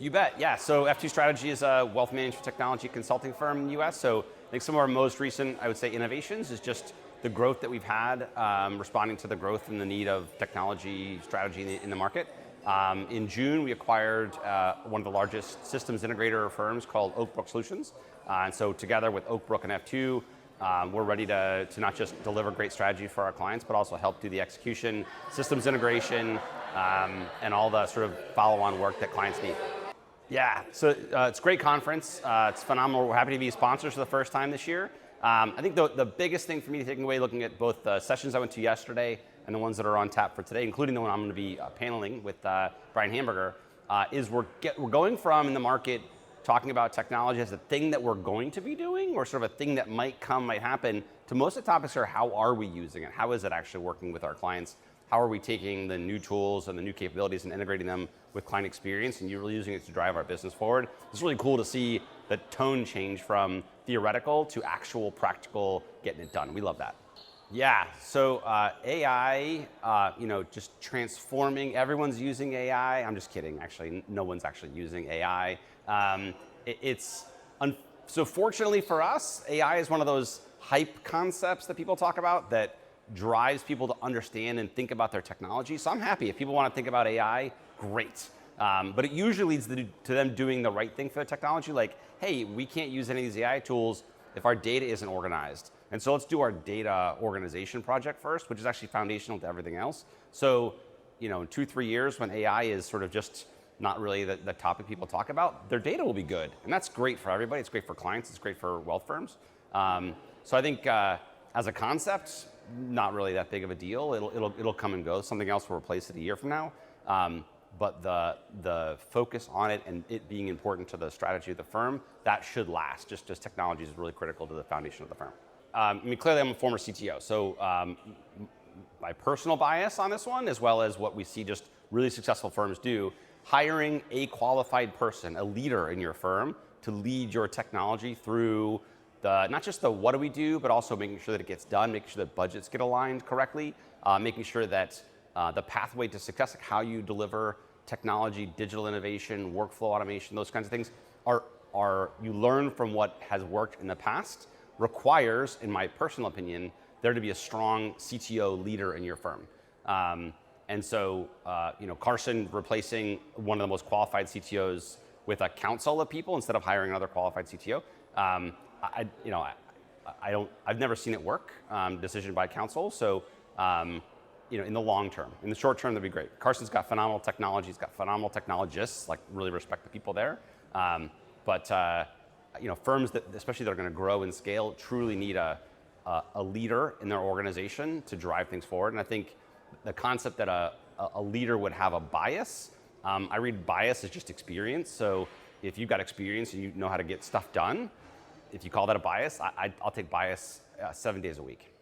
You bet, yeah. So F2 Strategy is a wealth management technology consulting firm in the US. So I think some of our most recent, I would say, innovations is just the growth that we've had, responding to the growth and the need of technology strategy in the market. In June, we acquired one of the largest systems integrator firms called Oakbrook Solutions. And so together with Oakbrook and F2, we're ready to not just deliver great strategy for our clients, but also help do the execution, systems integration, and all the sort of follow-on work that clients need. Yeah, so it's a great conference. It's phenomenal. We're happy to be sponsors for the first time this year. I think the biggest thing for me taking away, looking at both the sessions I went to yesterday and the ones that are on tap for today, including the one I'm going to be paneling with Brian Hamburger, is we're going from in the market talking about technology as a thing that we're going to be doing, or sort of a thing that might happen, to most of the topics are how are we using it? How is it actually working with our clients? How are we taking the new tools and the new capabilities and integrating them with client experience and you're really using it to drive our business forward? It's really cool to see the tone change from theoretical to actual practical getting it done. We love that. Yeah, so AI, just transforming, everyone's using AI. I'm just kidding, actually, no one's actually using AI. So fortunately for us, AI is one of those hype concepts that people talk about that drives people to understand and think about their technology. So I'm happy if people want to think about AI, great. But it usually leads to them doing the right thing for the technology, like, hey, we can't use any of these AI tools if our data isn't organized. And so let's do our data organization project first, which is actually foundational to everything else. So, in 2-3 years when AI is sort of just not really the topic people talk about, their data will be good. And that's great for everybody. It's great for clients. It's great for wealth firms. So I think as a concept, not really that big of a deal. It'll come and go. Something else will replace it a year from now. But the focus on it and it being important to the strategy of the firm, that should last, just as technology is really critical to the foundation of the firm. Clearly I'm a former CTO, so my personal bias on this one, as well as what we see just really successful firms do, hiring a qualified person, a leader in your firm, to lead your technology through not just the what do we do, but also making sure that it gets done, making sure that budgets get aligned correctly, making sure that the pathway to success, like how you deliver technology, digital innovation, workflow automation, those kinds of things, are you learn from what has worked in the past, requires, in my personal opinion, there to be a strong CTO leader in your firm. And so, Carson replacing one of the most qualified CTOs with a council of people instead of hiring another qualified CTO. I've never seen it work, decision by council. So, in the long term, in the short term, that'd be great. Carson's got phenomenal technology. He's got phenomenal technologists, like really respect the people there. Firms that, especially that are going to grow and scale, truly need a leader in their organization to drive things forward. And I think the concept that a leader would have a bias, I read bias as just experience. So if you've got experience and you know how to get stuff done, if you call that a bias, I'll take bias 7 days a week.